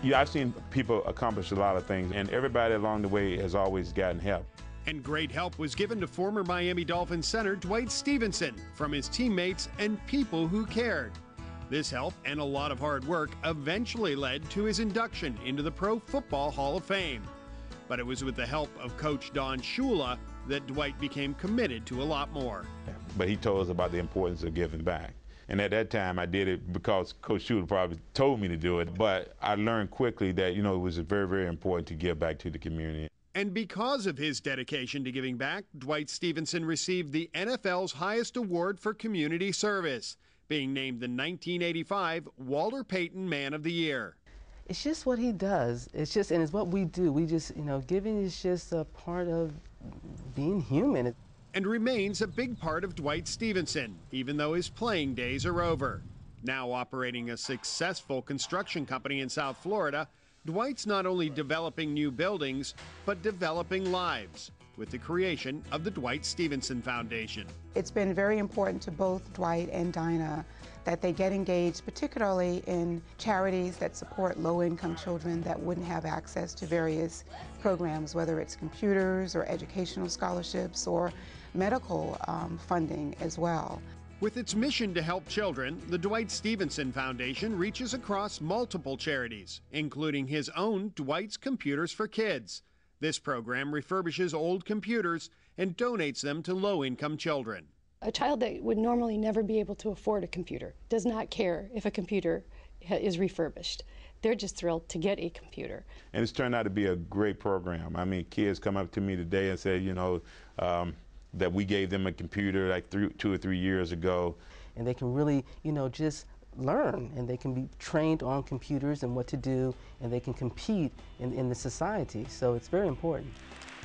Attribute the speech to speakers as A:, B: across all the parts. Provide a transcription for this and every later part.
A: Yeah, I've seen people accomplish a lot of things, and everybody along the way has always gotten help.
B: And great help was given to former Miami Dolphins center Dwight Stephenson from his teammates and people who cared. This help and a lot of hard work eventually led to his induction into the Pro Football Hall of Fame. But it was with the help of Coach Don Shula that Dwight became committed to a lot more.
A: But he told us about the importance of giving back. And at that time, I did it because Coach Shula probably told me to do it. But I learned quickly that, it was very, very important to give back to the community.
B: And because of his dedication to giving back, Dwight Stephenson received the NFL's highest award for community service, being named the 1985 Walter Payton Man of the Year.
C: It's just what he does. It's what we do. We just, giving is just a part of being human.
B: And remains a big part of Dwight Stephenson, even though his playing days are over. Now operating a successful construction company in South Florida, Dwight's not only developing new buildings, but developing lives with the creation of the Dwight Stephenson Foundation.
D: It's been very important to both Dwight and Dinah that they get engaged, particularly in charities that support low-income children that wouldn't have access to various programs, whether it's computers or educational scholarships or medical funding as well.
B: With its mission to help children, the Dwight Stephenson Foundation reaches across multiple charities, including his own Dwight's Computers for Kids. This program refurbishes old computers and donates them to low-income children.
E: A child that would normally never be able to afford a computer does not care if a computer is refurbished. They're just thrilled to get a computer.
A: And it's turned out to be a great program. I mean, kids come up to me today and say, that we gave them a computer like 2 or 3 years ago.
C: And they can really, just learn, and they can be trained on computers and what to do, and they can compete in the society. So it's very important.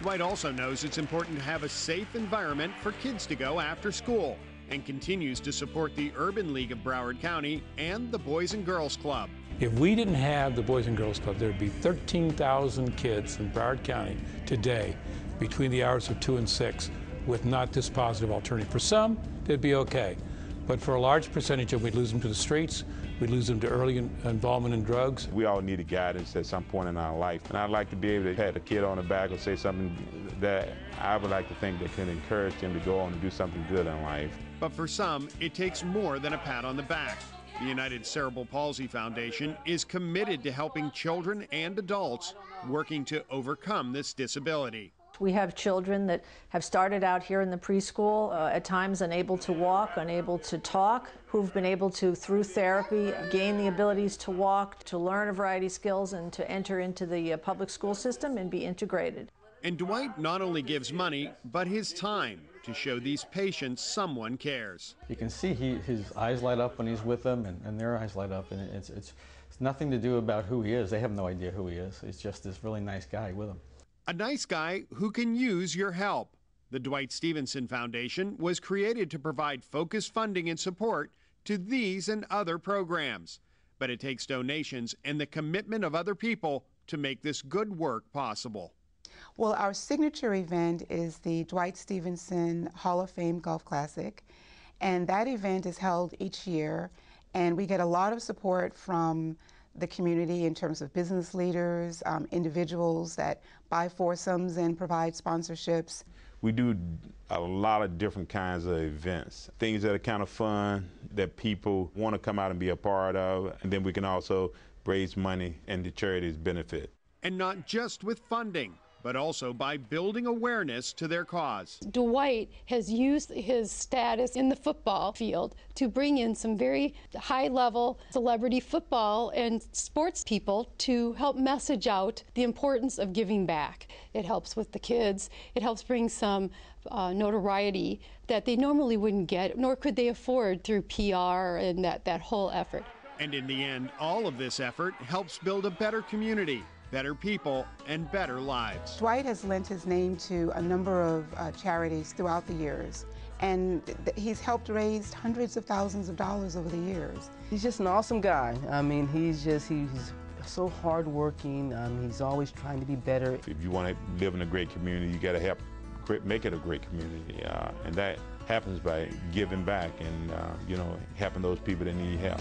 B: Dwight also knows it's important to have a safe environment for kids to go after school, and continues to support the Urban League of Broward County and the Boys and Girls Club.
F: If we didn't have the Boys and Girls Club, there'd be 13,000 kids in Broward County today between the hours of 2 and 6 with not this positive alternative. For some, they'd be okay. But for a large percentage of them, we'd lose them to the streets, we'd lose them to early involvement in drugs.
A: We all needed guidance at some point in our life. And I'd like to be able to pat a kid on the back or say something that I would like to think that can encourage them to go on and do something good in life.
B: But for some, it takes more than a pat on the back. The United Cerebral Palsy Foundation is committed to helping children and adults working to overcome this disability.
G: We have children that have started out here in the preschool, at times unable to walk, unable to talk, who've been able to, through therapy, gain the abilities to walk, to learn a variety of skills, and to enter into the public school system and be integrated.
B: And Dwight not only gives money, but his time to show these patients someone cares.
H: You can see his eyes light up when he's with them, and their eyes light up, and it's nothing to do about who he is. They have no idea who he is. He's just this really nice guy with them.
B: A nice guy who can use your help. The Dwight Stephenson Foundation was created to provide focused funding and support to these and other programs. But it takes donations and the commitment of other people to make this good work possible.
D: Well, our signature event is the Dwight Stephenson Hall of Fame Golf Classic, and that event is held each year, and we get a lot of support from the community in terms of business leaders, individuals that buy foursomes and provide sponsorships.
A: We do a lot of different kinds of events, things that are kind of fun, that people want to come out and be a part of, and then we can also raise money and the charities benefit.
B: And not just with funding, but also by building awareness to their cause.
E: Dwight has used his status in the football field to bring in some very high-level celebrity football and sports people to help message out the importance of giving back. It helps with the kids. It helps bring some notoriety that they normally wouldn't get, nor could they afford through PR and that whole effort.
B: And in the end, all of this effort helps build a better community, better people, and better lives.
D: Dwight has lent his name to a number of charities throughout the years, and he's helped raise hundreds of thousands of dollars over the years.
C: He's just an awesome guy. I mean, he's so hardworking. He's always trying to be better.
A: If you want to live in a great community, you got to help make it a great community, and that happens by giving back and helping those people that need help.